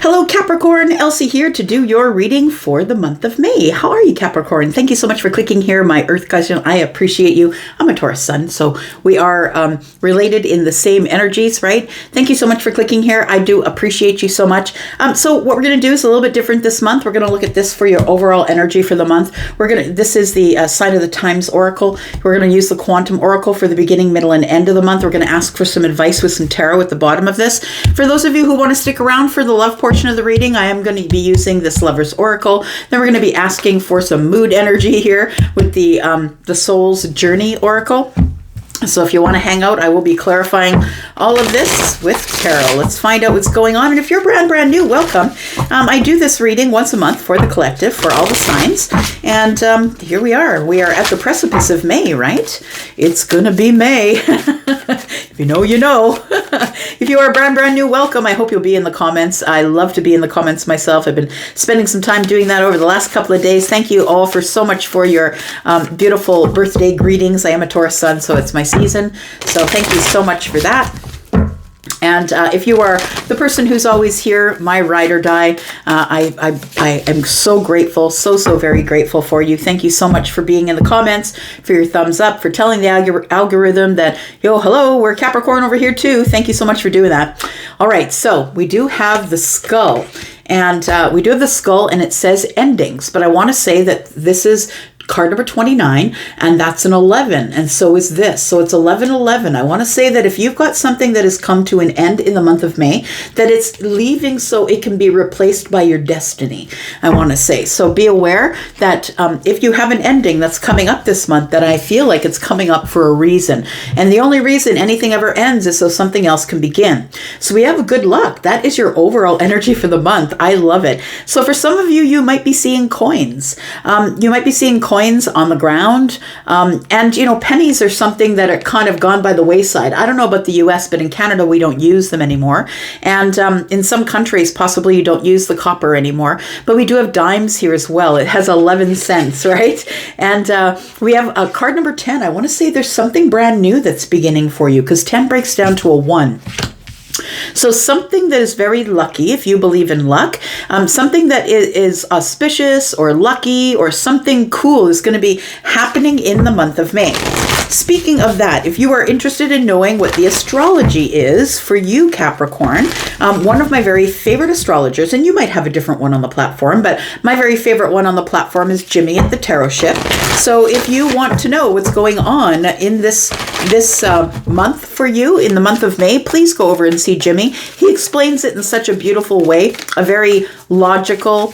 Hello Capricorn, Elsie here to do your reading for the month of May. How are you, Capricorn? Thank you so much for clicking here, my Earth cousin. I appreciate you. I'm a Taurus sun, so we are related in the same energies, right? Thank you so much for clicking here. I do appreciate you so much. So what we're going to do is a little bit different this month. We're going to look at this for your overall energy for the month. This is the Sign of the Times Oracle. We're going to use the Quantum Oracle for the beginning, middle, and end of the month. We're going to ask for some advice with some tarot at the bottom of this. For those of you who want to stick around for the love portion of the reading, I am going to be using this Lover's Oracle. Then we're going to be asking for some mood energy here with the Soul's Journey Oracle. So if you want to hang out, I will be clarifying all of this with tarot. Let's find out what's going on. And if you're brand new, welcome. I do this reading once a month for the collective, for all the signs. And here we are. We are at the precipice of May, right? It's going to be May. If you know, you know. If you are brand new, welcome. I hope you'll be in the comments. I love to be in the comments myself. I've been spending some time doing that over the last couple of days. Thank you all for so much for your beautiful birthday greetings. I am a Taurus sun, so it's my season. So thank you so much for that. And if you are the person who's always here, my ride or die, I am so grateful, so very grateful for you. Thank you so much for being in the comments, for your thumbs up, for telling the algorithm that, yo, hello, we're Capricorn over here too. Thank you so much for doing that. All right, so we do have the skull. And we do have the skull, and it says endings. But I want to say that this is card number 29, and that's an 11, and so is this. So it's 1111. I want to say that if you've got something that has come to an end in the month of May, that it's leaving so it can be replaced by your destiny, I want to say. So be aware that if you have an ending that's coming up this month, that I feel like it's coming up for a reason. And the only reason anything ever ends is so something else can begin. So we have good luck. That is your overall energy for the month. I love it. So for some of you, you might be seeing coins. You might be seeing coins on the ground. And, you know, pennies are something that are kind of gone by the wayside. I don't know about the US, but in Canada, we don't use them anymore. And in some countries, possibly you don't use the copper anymore. But we do have dimes here as well. It has 11 cents, right? And we have card number 10. I want to say there's something brand new that's beginning for you, because 10 breaks down to a 1. So something that is very lucky, if you believe in luck, something that is auspicious or lucky or something cool is going to be happening in the month of May. Speaking of that, if you are interested in knowing what the astrology is for you, Capricorn, one of my very favorite astrologers, and you might have a different one on the platform, but my very favorite one on the platform is Jimmy at the Tarot Ship. So if you want to know what's going on in this month for you, in the month of May, please go over and see Jimmy. He explains it in such a beautiful way, a very logical,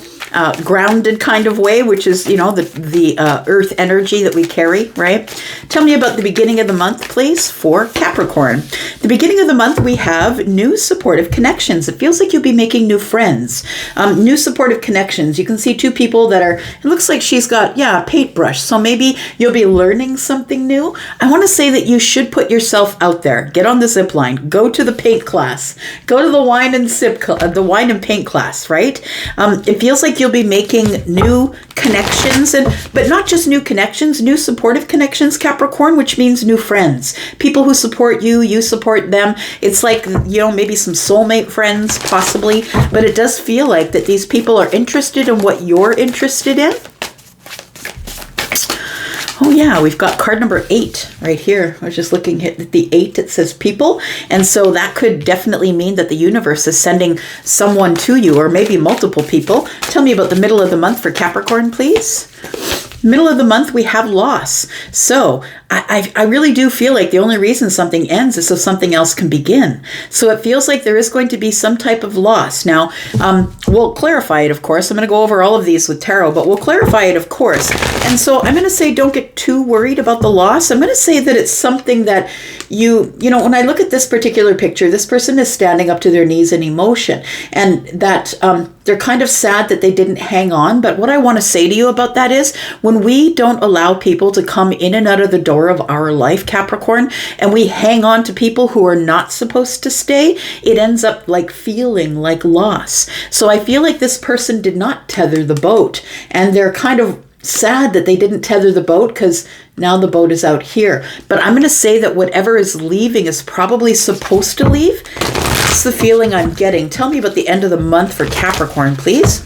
grounded kind of way, which is, you know, the earth energy that we carry, right? Tell me about the beginning of the month, please, for Capricorn. The beginning of the month, we have new supportive connections. It feels like you'll be making new friends, new supportive connections. You can see two people that are, it looks like she's got, a paintbrush. So maybe you'll be learning something new. I want to say that you should put yourself out there. Get on the zip line. Go to the paint class. Go to the wine and paint class, right? It feels like you'll be making new connections, but not just new connections, new supportive connections, Capricorn, which means new friends, people who support you, you support them. It's like, you know, maybe some soulmate friends, possibly, but it does feel like that these people are interested in what you're interested in. Oh yeah, we've got card number 8 right here. I was just looking at the 8. It says people. And so that could definitely mean that the universe is sending someone to you, or maybe multiple people. Tell me about the middle of the month for Capricorn, please. Middle of the month, we have loss. So I really do feel like the only reason something ends is so something else can begin. So it feels like there is going to be some type of loss. Now, we'll clarify it, of course. I'm going to go over all of these with tarot, but we'll clarify it, of course. And so I'm going to say don't get too worried about the loss. I'm going to say that it's something that you know, when I look at this particular picture, this person is standing up to their knees in emotion, and that they're kind of sad that they didn't hang on. But what I want to say to you about that is, when we don't allow people to come in and out of the door of our life, Capricorn, and we hang on to people who are not supposed to stay, it ends up like feeling like loss. So I feel like this person did not tether the boat, and they're kind of sad that they didn't tether the boat, because now the boat is out here. But I'm going to say that whatever is leaving is probably supposed to leave. That's the feeling I'm getting. Tell me about the end of the month for Capricorn, please.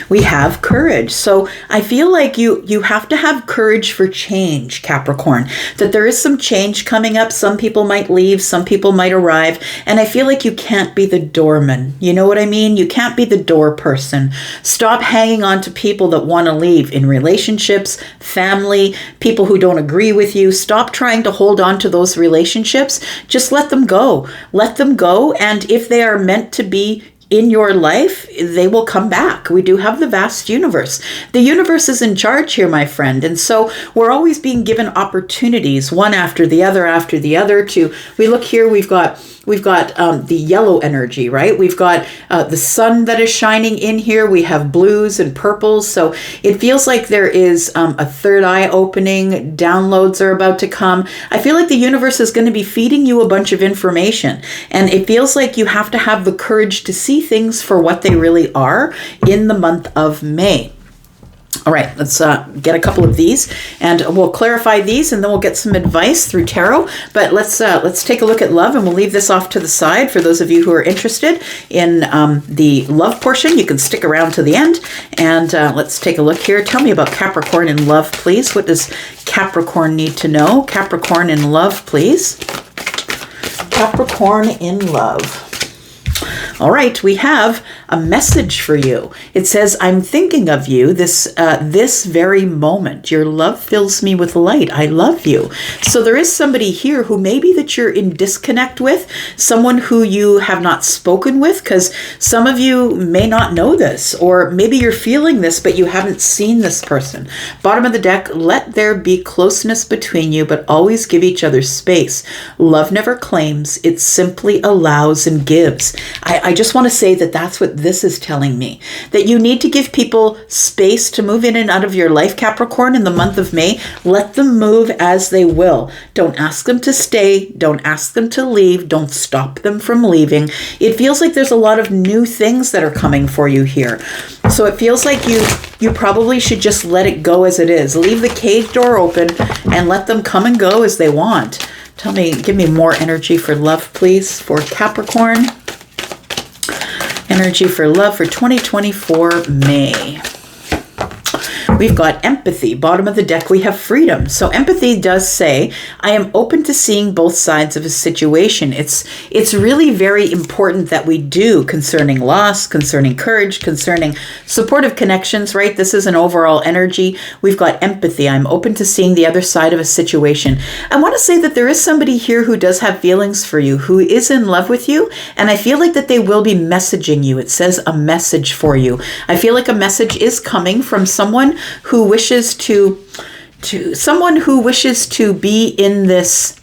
We have courage. So I feel like you have to have courage for change, Capricorn, that there is some change coming up. Some people might leave, some people might arrive. And I feel like you can't be the doorman. You know what I mean? You can't be the door person. Stop hanging on to people that want to leave in relationships, family, people who don't agree with you. Stop trying to hold on to those relationships. Just let them go. Let them go. And if they are meant to be in your life, they will come back. We do have the vast universe. The universe is in charge here, my friend. And so we're always being given opportunities, one after the other to, we look here, we've got the yellow energy, right? We've got the sun that is shining in here. We have blues and purples. So it feels like there is a third eye opening. Downloads are about to come. I feel like the universe is going to be feeding you a bunch of information. And it feels like you have to have the courage to see things for what they really are in the month of May. All right, let's get a couple of these, and we'll clarify these, and then we'll get some advice through tarot. But let's take a look at love, and we'll leave this off to the side for those of you who are interested in the love portion. You can stick around to the end, and let's take a look here. Tell me about Capricorn in love, please. What does Capricorn need to know? Capricorn in love, please. Capricorn in love. All right, we have a message for you. It says, I'm thinking of you this very moment. Your love fills me with light. I love you. So there is somebody here who maybe that you're in disconnect with, someone who you have not spoken with, because some of you may not know this, or maybe you're feeling this, but you haven't seen this person. Bottom of the deck, let there be closeness between you, but always give each other space. Love never claims, it simply allows and gives. I just want to say that that's what this is telling me, that you need to give people space to move in and out of your life, Capricorn, in the month of May. Let them move as they will. Don't ask them to stay. Don't ask them to leave. Don't stop them from leaving. It feels like there's a lot of new things that are coming for you here. So it feels like you probably should just let it go as it is. Leave the cage door open and let them come and go as they want. Give me more energy for love, please, for Capricorn. Energy for love for 2024 May. We've got empathy. Bottom of the deck, we have freedom. So empathy does say, I am open to seeing both sides of a situation. It's really very important that we do concerning loss, concerning courage, concerning supportive connections, right? This is an overall energy. We've got empathy. I'm open to seeing the other side of a situation. I want to say that there is somebody here who does have feelings for you, who is in love with you, and I feel like that they will be messaging you. It says a message for you. I feel like a message is coming from someone who wishes to be in this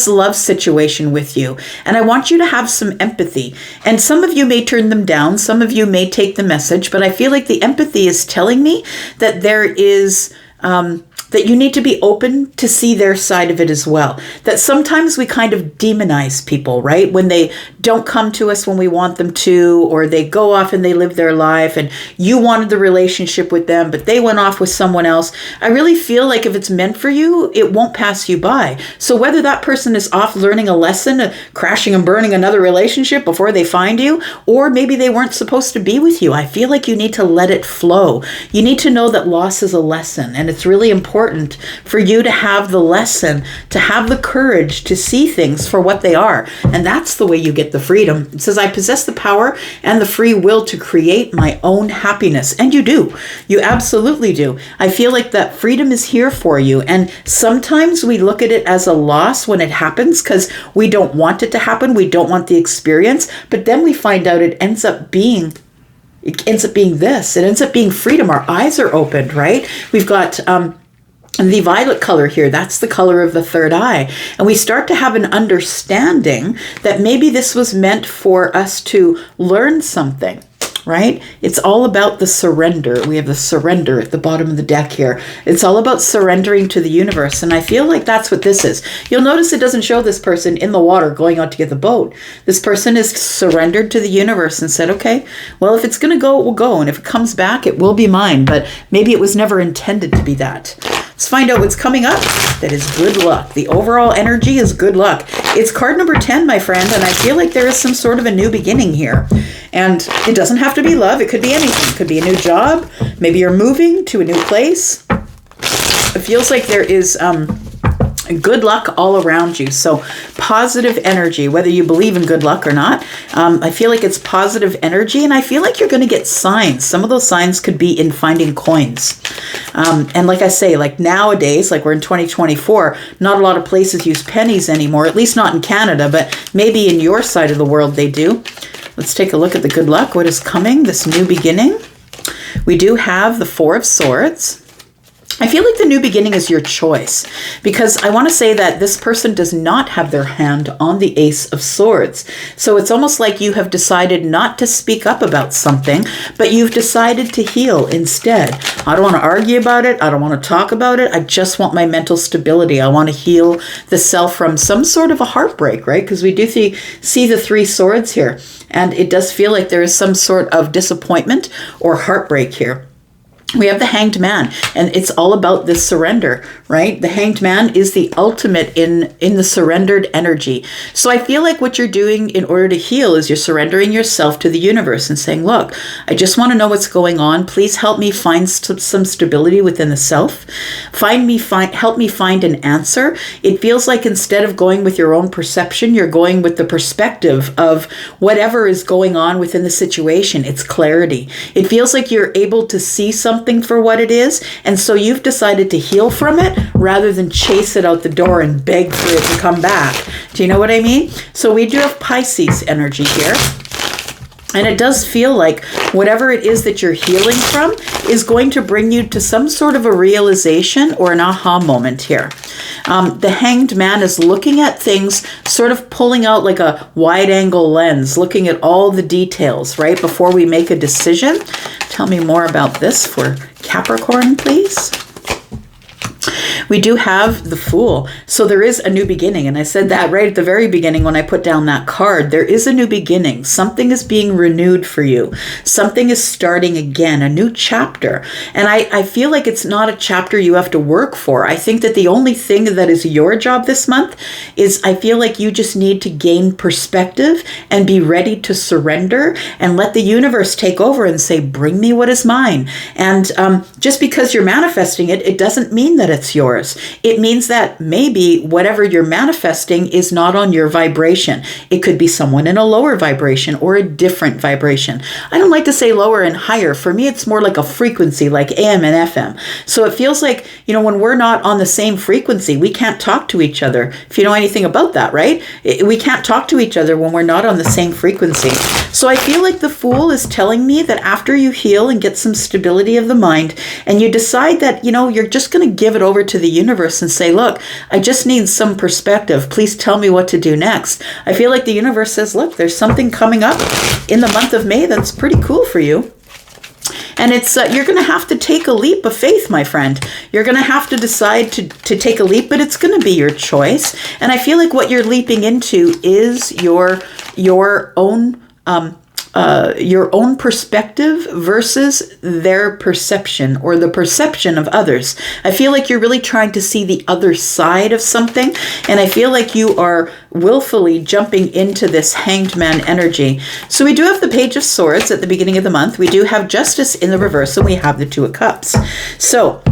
love situation with you. And I want you to have some empathy. And some of you may turn them down. Some of you may take the message, but I feel like the empathy is telling me that there is, that you need to be open to see their side of it as well. That sometimes we kind of demonize people, right? When they don't come to us when we want them to, or they go off and they live their life and you wanted the relationship with them, but they went off with someone else. I really feel like if it's meant for you, it won't pass you by. So whether that person is off learning a lesson, crashing and burning another relationship before they find you, or maybe they weren't supposed to be with you, I feel like you need to let it flow. You need to know that loss is a lesson, and it's really important for you to have the lesson, to have the courage to see things for what they are. And that's the way you get the freedom. It says, I possess the power and the free will to create my own happiness. And you do. You absolutely do. I feel like that freedom is here for you. And sometimes we look at it as a loss when it happens because we don't want it to happen. We don't want the experience. But then we find out it ends up being this. It ends up being freedom. Our eyes are opened, right? We've got the violet color here, that's the color of the third eye. And we start to have an understanding that maybe this was meant for us to learn something, right? It's all about the surrender. We have the surrender at the bottom of the deck here. It's all about surrendering to the universe. And I feel like that's what this is. You'll notice it doesn't show this person in the water going out to get the boat. This person is surrendered to the universe and said, okay, well, if it's going to go, it will go. And if it comes back, it will be mine. But maybe it was never intended to be that. Let's find out what's coming up that is good luck. The overall energy is good luck. It's card number 10, my friend, and I feel like there is some sort of a new beginning here. And it doesn't have to be love. It could be anything. It could be a new job. Maybe you're moving to a new place. It feels like there is good luck all around you. So positive energy, whether you believe in good luck or not. I feel like it's positive energy, and I feel like you're going to get signs. Some of those signs could be in finding coins. And like I say, like nowadays, like we're in 2024, not a lot of places use pennies anymore, at least not in Canada, but maybe in your side of the world they do. Let's take a look at the good luck. What is coming? This new beginning. We do have the Four of Swords. I feel like the new beginning is your choice, because I want to say that this person does not have their hand on the Ace of Swords. So it's almost like you have decided not to speak up about something, but you've decided to heal instead. I don't want to argue about it. I don't want to talk about it. I just want my mental stability. I want to heal the self from some sort of a heartbreak, right? Because we do see the Three Swords here, and it does feel like there is some sort of disappointment or heartbreak here. We have the Hanged Man, and it's all about this surrender, right? The Hanged Man is the ultimate in the surrendered energy. So I feel like what you're doing in order to heal is you're surrendering yourself to the universe and saying, look, I just want to know what's going on. Please help me find some stability within the self. Help me find an answer. It feels like instead of going with your own perception, you're going with the perspective of whatever is going on within the situation. It's clarity. It feels like you're able to see something for what it is, and so you've decided to heal from it rather than chase it out the door and beg for it to come back. Do you know what I mean? So we do have Pisces energy here. And it does feel like whatever it is that you're healing from is going to bring you to some sort of a realization or an aha moment here. The Hanged Man is looking at things, sort of pulling out like a wide angle lens, looking at all the details, right, before we make a decision. Tell me more about this for Capricorn, please. We do have the Fool. So there is a new beginning. And I said that right at the very beginning when I put down that card. There is a new beginning. Something is being renewed for you. Something is starting again, a new chapter. And I feel like it's not a chapter you have to work for. I think that the only thing that is your job this month is I feel like you just need to gain perspective and be ready to surrender and let the universe take over and say, bring me what is mine. And just because you're manifesting it, it doesn't mean that it's yours. It means that maybe whatever you're manifesting is not on your vibration. It could be someone in a lower vibration or a different vibration. I don't like to say lower and higher. For me, it's more like a frequency, like AM and FM. So it feels like, when we're not on the same frequency, we can't talk to each other. If you know anything about that, right? We can't talk to each other when we're not on the same frequency. So I feel like the Fool is telling me that after you heal and get some stability of the mind, and you decide that, you're just going to give it over to the universe and say, look, I just need some perspective. Please tell me what to do next. I feel like the universe says, look, there's something coming up in the month of May that's pretty cool for you. And it's you're going to have to take a leap of faith, my friend. You're going to have to decide to take a leap, but it's going to be your choice. And I feel like what you're leaping into is your own perspective versus their perception or the perception of others. I feel like you're really trying to see the other side of something, and I feel like you are willfully jumping into this Hanged Man energy. So we do have the Page of Swords at the beginning of the month. We do have Justice in the reverse, and we have the Two of Cups. So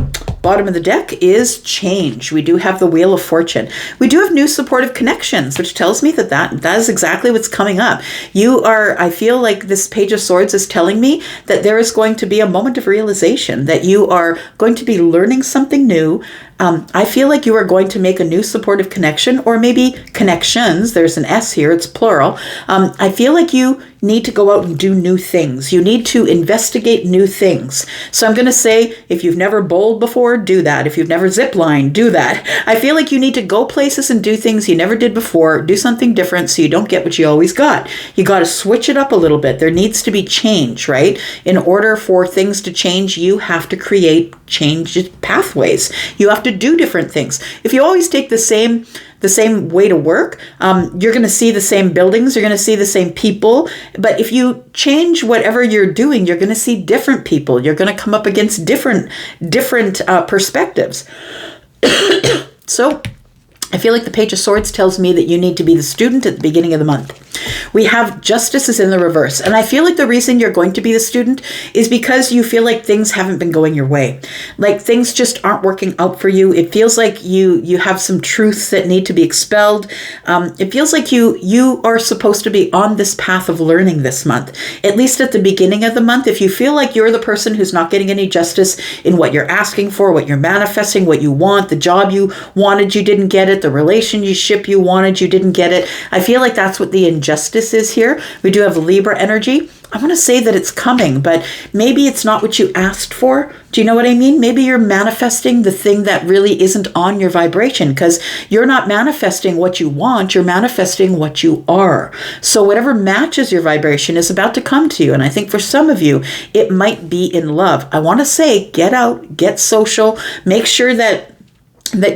bottom of the deck is change. We do have the Wheel of Fortune. We do have new supportive connections, which tells me that is exactly what's coming up. I feel like this Page of Swords is telling me that there is going to be a moment of realization, that you are going to be learning something new. I feel like you are going to make a new supportive connection, or maybe connections. There's an S here, it's plural. I feel like you need to go out and do new things. You need to investigate new things. So I'm going to say, if you've never bowled before, do that. If you've never ziplined, do that. I feel like you need to go places and do things you never did before, do something different so you don't get what you always got. You got to switch it up a little bit. There needs to be change, right? In order for things to change, you have to create change pathways. You have to do different things. If you always take the same the same way to work. You're going to see the same buildings. You're going to see the same people. But if you change whatever you're doing, you're going to see different people. You're going to come up against different perspectives. So I feel like the Page of Swords tells me that you need to be the student at the beginning of the month. We have Justice is in the reverse. And I feel like the reason you're going to be the student is because you feel like things haven't been going your way. Like things just aren't working out for you. It feels like you have some truths that need to be expelled. It feels like you are supposed to be on this path of learning this month, at least at the beginning of the month. If you feel like you're the person who's not getting any justice in what you're asking for, what you're manifesting, what you want, the job you wanted, you didn't get it, the relationship you wanted, you didn't get it. I feel like that's what the injustice is here. We do have Libra energy. I want to say that it's coming, but maybe it's not what you asked for. Do you know what I mean? Maybe you're manifesting the thing that really isn't on your vibration, because you're not manifesting what you want, you're manifesting what you are. So whatever matches your vibration is about to come to you. And I think for some of you, it might be in love. I want to say, get out, get social, make sure that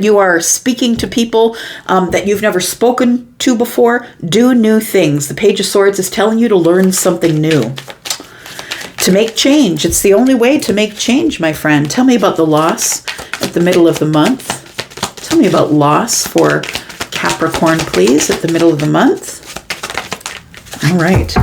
you are speaking to people that you've never spoken to before. Do new things. The Page of Swords is telling you to learn something new, to make change. It's the only way to make change, my friend. Tell me about the loss at the middle of the month. Tell me about loss for Capricorn, please, at the middle of the month. All right.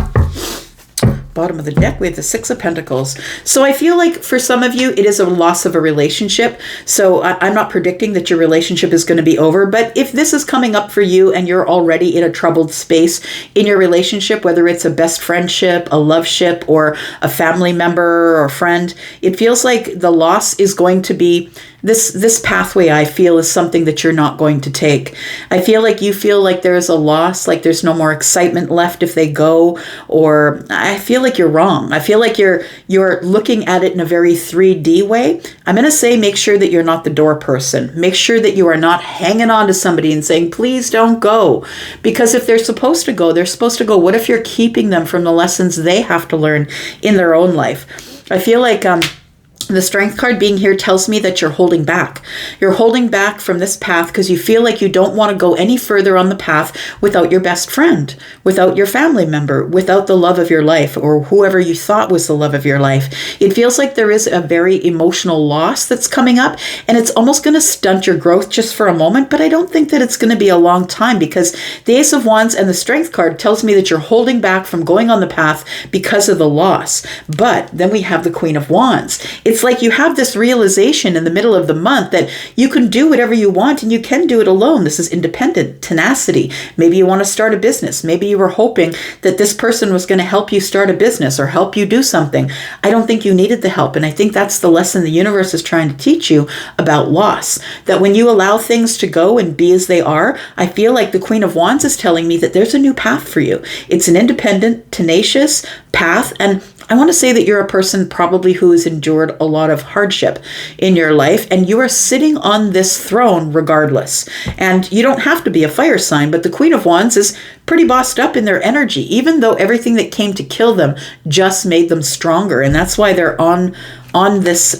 Bottom of the deck, we have the Six of Pentacles. So I feel like for some of you, it is a loss of a relationship. So I'm not predicting that your relationship is going to be over, but if this is coming up for you and you're already in a troubled space in your relationship, whether it's a best friendship, a love ship, or a family member or friend, it feels like the loss is going to be this pathway. I feel is something that you're not going to take. I feel like you feel like there's a loss, like there's no more excitement left if they go, or I feel like you're wrong. I feel like you're looking at it in a very 3D way. I'm going to say, make sure that you're not the door person. Make sure that you are not hanging on to somebody and saying, please don't go. Because if they're supposed to go, they're supposed to go. What if you're keeping them from the lessons they have to learn in their own life? I feel like the Strength card being here tells me that you're holding back. You're holding back from this path because you feel like you don't want to go any further on the path without your best friend, without your family member, without the love of your life, or whoever you thought was the love of your life. It feels like there is a very emotional loss that's coming up, and it's almost going to stunt your growth just for a moment, but I don't think that it's going to be a long time, because the Ace of Wands and the Strength card tells me that you're holding back from going on the path because of the loss. But then we have the Queen of Wands. It's like you have this realization in the middle of the month that you can do whatever you want and you can do it alone. This is independent tenacity. Maybe you want to start a business. Maybe you were hoping that this person was going to help you start a business or help you do something. I don't think you needed the help. And I think that's the lesson the universe is trying to teach you about loss. That when you allow things to go and be as they are, I feel like the Queen of Wands is telling me that there's a new path for you. It's an independent, tenacious path. And I want to say that you're a person probably who has endured a lot of hardship in your life, and you are sitting on this throne regardless. And you don't have to be a fire sign, but the Queen of Wands is pretty bossed up in their energy, even though everything that came to kill them just made them stronger. And that's why they're on this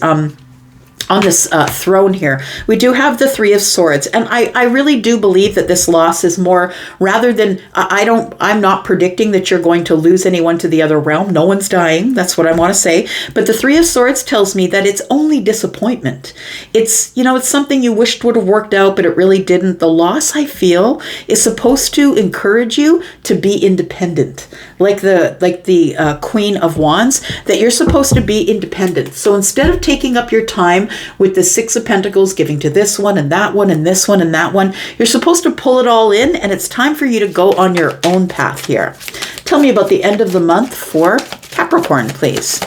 throne here. We do have the Three of Swords, and I really do believe that this loss is more, rather than, I'm not predicting that you're going to lose anyone to the other realm. No one's dying. That's what I want to say. But the Three of Swords tells me that it's only disappointment. It's something you wished would have worked out, but it really didn't. The loss, I feel, is supposed to encourage you to be independent. Like the Queen of Wands, that you're supposed to be independent. So instead of taking up your time with the Six of Pentacles, giving to this one and that one and this one and that one, you're supposed to pull it all in, and it's time for you to go on your own path here. Tell me about the end of the month for Capricorn, please.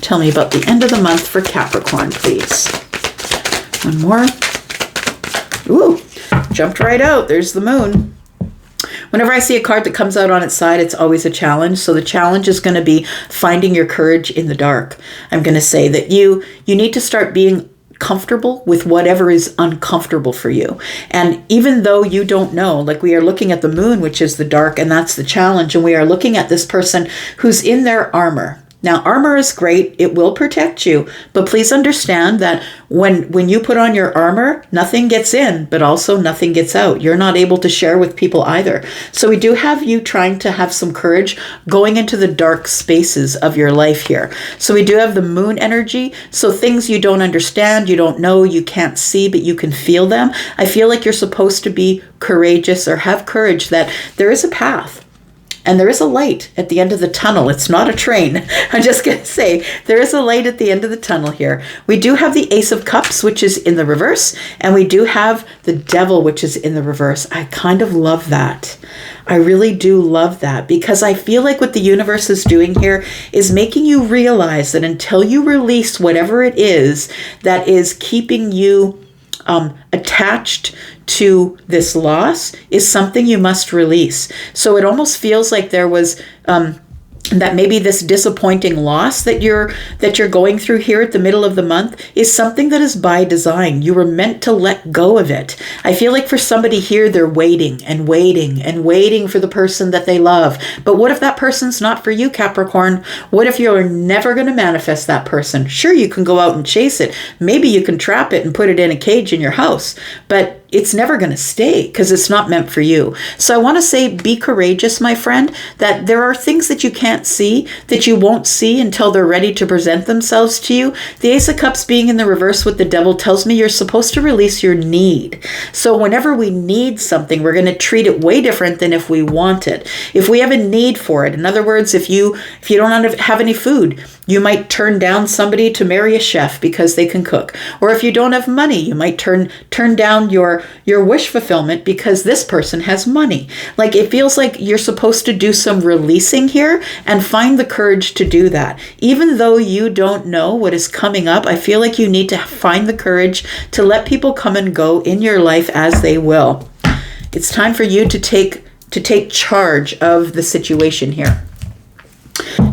Tell me about the end of the month for Capricorn, please. One more. Ooh, jumped right out. There's the moon. Whenever I see a card that comes out on its side, it's always a challenge. So the challenge is going to be finding your courage in the dark. I'm going to say that you need to start being comfortable with whatever is uncomfortable for you. And even though you don't know, like we are looking at the moon, which is the dark, and that's the challenge. And we are looking at this person who's in their armor. Now, armor is great. It will protect you. But please understand that when you put on your armor, nothing gets in, but also nothing gets out. You're not able to share with people either. So we do have you trying to have some courage going into the dark spaces of your life here. So we do have the moon energy. So things you don't understand, you don't know, you can't see, but you can feel them. I feel like you're supposed to be courageous or have courage that there is a path. And there is a light at the end of the tunnel. It's not a train. I'm just going to say there is a light at the end of the tunnel here. We do have the Ace of Cups, which is in the reverse. And we do have the Devil, which is in the reverse. I kind of love that. I really do love that because I feel like what the universe is doing here is making you realize that until you release whatever it is that is keeping you attached to this loss is something you must release. So it almost feels like there was that maybe this disappointing loss that you're going through here at the middle of the month is something that is by design. You were meant to let go of it. I feel like for somebody here, they're waiting and waiting and waiting for the person that they love. But what if that person's not for you, Capricorn? What if you're never going to manifest that person? Sure, you can go out and chase it. Maybe you can trap it and put it in a cage in your house. But it's never going to stay because it's not meant for you. So I want to say, be courageous, my friend, that there are things that you can't see, that you won't see until they're ready to present themselves to you. The Ace of Cups being in the reverse with the Devil tells me you're supposed to release your need. So whenever we need something, we're going to treat it way different than if we want it. If we have a need for it, in other words, if you don't have any food, you might turn down somebody to marry a chef because they can cook. Or if you don't have money, you might turn down your wish fulfillment because this person has money. Like, it feels like you're supposed to do some releasing here and find the courage to do that. Even though you don't know what is coming up, I feel like you need to find the courage to let people come and go in your life as they will. It's time for you to take charge of the situation here.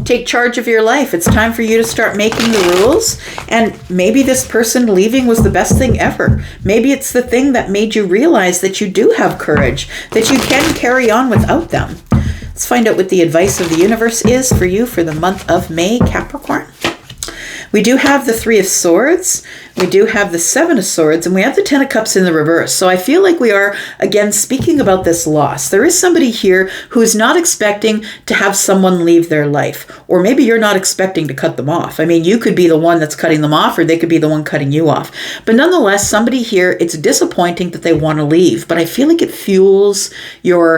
Take charge of your life. It's time for you to start making the rules. And maybe this person leaving was the best thing ever. Maybe it's the thing that made you realize that you do have courage, that you can carry on without them. Let's find out what the advice of the universe is for you for the month of May, Capricorn. We do have the Three of Swords, we do have the Seven of Swords, and we have the Ten of Cups in the reverse. So I feel like we are, again, speaking about this loss. There is somebody here who is not expecting to have someone leave their life. Or maybe you're not expecting to cut them off. I mean, you could be the one that's cutting them off, or they could be the one cutting you off. But nonetheless, somebody here, it's disappointing that they want to leave. But I feel like it fuels your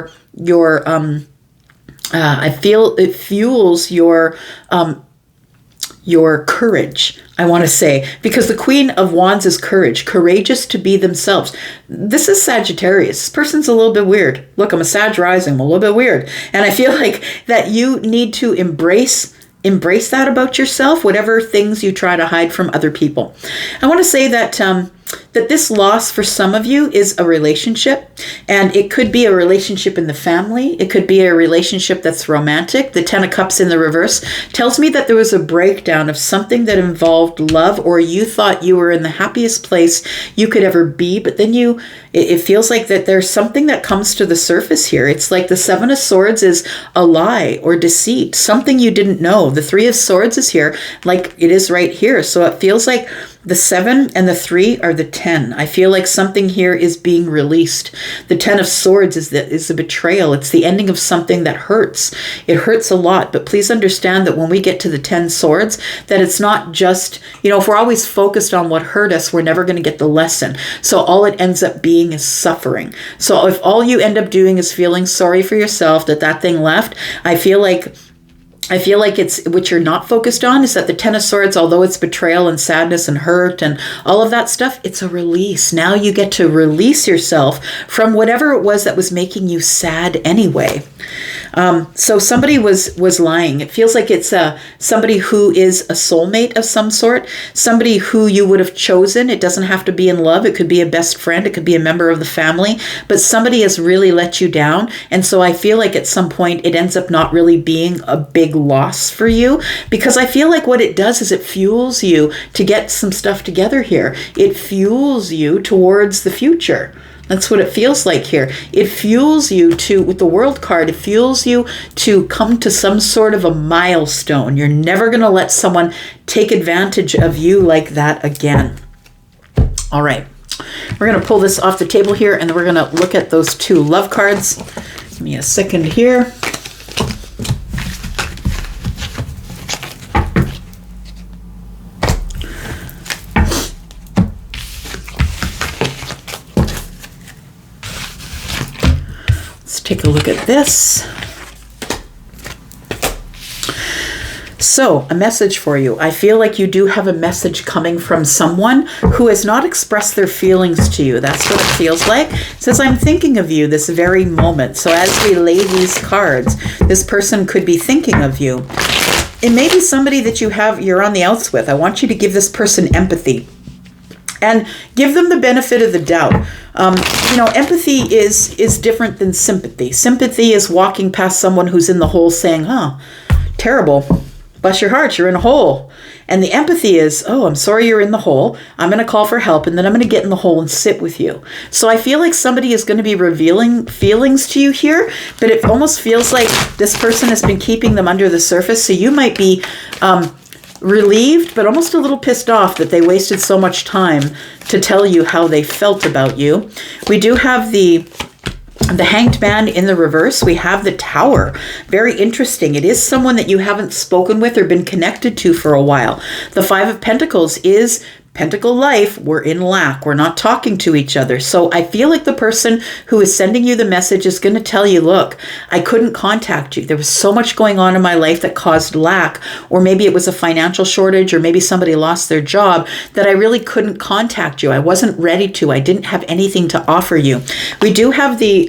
courage, I want to say, because the Queen of Wands is courage, courageous to be themselves. This is Sagittarius. This person's a little bit weird. Look, I'm a Sag rising. I'm a little bit weird. And I feel like that you need to embrace that about yourself, whatever things you try to hide from other people. I want to say that that this loss for some of you is a relationship, and it could be a relationship in the family. It could be a relationship that's romantic. The Ten of Cups in the reverse tells me that there was a breakdown of something that involved love, or you thought you were in the happiest place you could ever be, but then it feels like that there's something that comes to the surface here. It's like the Seven of Swords is a lie or deceit, something you didn't know. The Three of Swords is here, like it is right here. So it feels like the 7 and the 3 are the 10. I feel like something here is being released. The 10 of Swords is the betrayal. It's the ending of something that hurts. It hurts a lot, but please understand that when we get to the 10 swords, that it's not just, if we're always focused on what hurt us, we're never going to get the lesson. So all it ends up being is suffering. So if all you end up doing is feeling sorry for yourself that thing left, I feel like it's what you're not focused on is that the Ten of Swords, although it's betrayal and sadness and hurt and all of that stuff, it's a release. Now you get to release yourself from whatever it was that was making you sad anyway. So somebody was lying. It feels like it's somebody who is a soulmate of some sort, somebody who you would have chosen. It doesn't have to be in love. It could be a best friend. It could be a member of the family, but somebody has really let you down. And so I feel like at some point it ends up not really being a big loss for you, because I feel like what it does is it fuels you to get some stuff together here. It fuels you towards the future. That's what it feels like here. It fuels you to, with the World card, it fuels you to come to some sort of a milestone. You're never going to let someone take advantage of you like that again. All right. We're going to pull this off the table here, and then we're going to look at those 2 love cards. Give me a second here. Let's take a look at this. So, a message for you. I feel like you do have a message coming from someone who has not expressed their feelings to you. That's what it feels like. It says, I'm thinking of you this very moment. So as we lay these cards, this person could be thinking of you. It may be somebody that you're on the outs with. I want you to give this person empathy. And give them the benefit of the doubt. Empathy is different than sympathy. Sympathy is walking past someone who's in the hole saying, oh, terrible. Bless your heart, you're in a hole. And the empathy is, oh, I'm sorry you're in the hole. I'm going to call for help, and then I'm going to get in the hole and sit with you. So I feel like somebody is going to be revealing feelings to you here, but it almost feels like this person has been keeping them under the surface. So you might be relieved, but almost a little pissed off that they wasted so much time to tell you how they felt about you. We do have the Hanged Man in the reverse. We have the Tower. Very interesting. It is someone that you haven't spoken with or been connected to for a while. The 5 of Pentacles is Pentacle life. We're in lack. We're not talking to each other. So I feel like the person who is sending you the message is going to tell you, look, I couldn't contact you. There was so much going on in my life that caused lack, or maybe it was a financial shortage, or maybe somebody lost their job, that I really couldn't contact you. I wasn't ready to. I didn't have anything to offer you. We do have the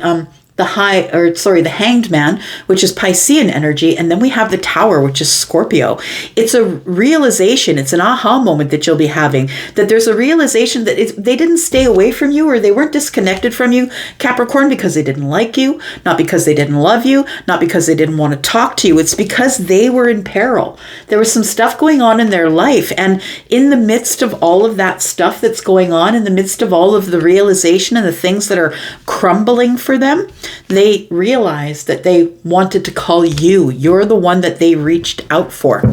Hanged Man, which is Piscean energy, and then we have the Tower, which is Scorpio. It's a realization, it's an aha moment that you'll be having, that there's a realization that they didn't stay away from you, or they weren't disconnected from you, Capricorn, because they didn't like you, not because they didn't love you, not because they didn't want to talk to you. It's because they were in peril. There was some stuff going on in their life, and in the midst of all of that stuff that's going on, in the midst of all of the realization and the things that are crumbling for them, they realized that they wanted to call you. You're the one that they reached out for.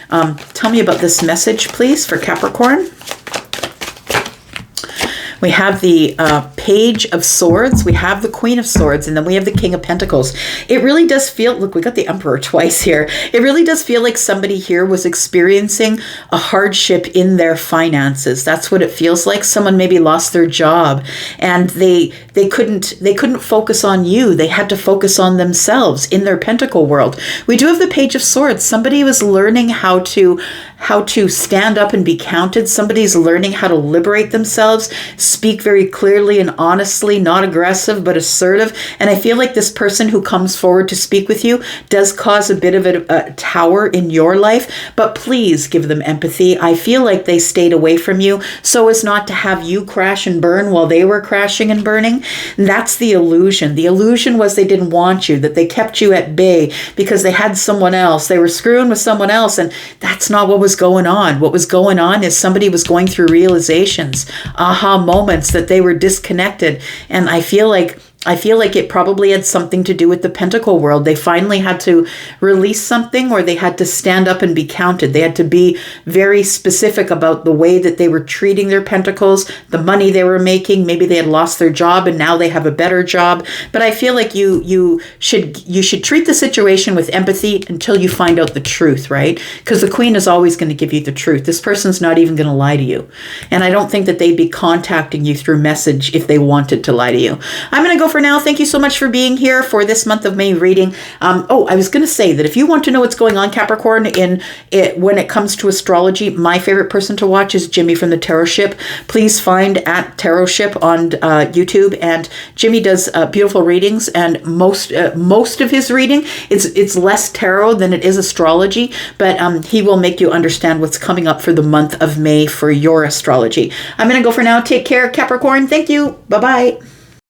Tell me about this message, please, for Capricorn. We have the Page of Swords, we have the Queen of Swords, and then we have the King of Pentacles. It really does feel, look, we got the Emperor twice here. It really does feel like somebody here was experiencing a hardship in their finances. That's what it feels like. Someone maybe lost their job, and they couldn't focus on you. They had to focus on themselves in their Pentacle world. We do have the Page of Swords. Somebody was learning how to stand up and be counted. Somebody's learning how to liberate themselves, speak very clearly and honestly, not aggressive, but assertive. And I feel like this person who comes forward to speak with you does cause a bit of a tower in your life, but please give them empathy. I feel like they stayed away from you so as not to have you crash and burn while they were crashing and burning. And that's the illusion. The illusion was they didn't want you, that they kept you at bay because they had someone else. They were screwing with someone else, and that's not what was going on. What was going on is somebody was going through realizations, aha moments, that they were disconnected. And I feel like it probably had something to do with the Pentacle world. They finally had to release something, or they had to stand up and be counted. They had to be very specific about the way that they were treating their Pentacles, the money they were making. Maybe they had lost their job and now they have a better job. But I feel like you should treat the situation with empathy until you find out the truth, right? Because the Queen is always going to give you the truth. This person's not even going to lie to you. And I don't think that they'd be contacting you through message if they wanted to lie to you. I'm going to go for now. Thank you so much for being here for this month of May reading. I was going to say that if you want to know what's going on, Capricorn, when it comes to astrology, my favorite person to watch is Jimmy from the Tarot Ship. Please find at Tarot Ship on YouTube, and Jimmy does beautiful readings, and most of his reading, it's less tarot than it is astrology, but he will make you understand what's coming up for the month of May for your astrology. I'm going to go for now. Take care, Capricorn. Thank you. Bye-bye.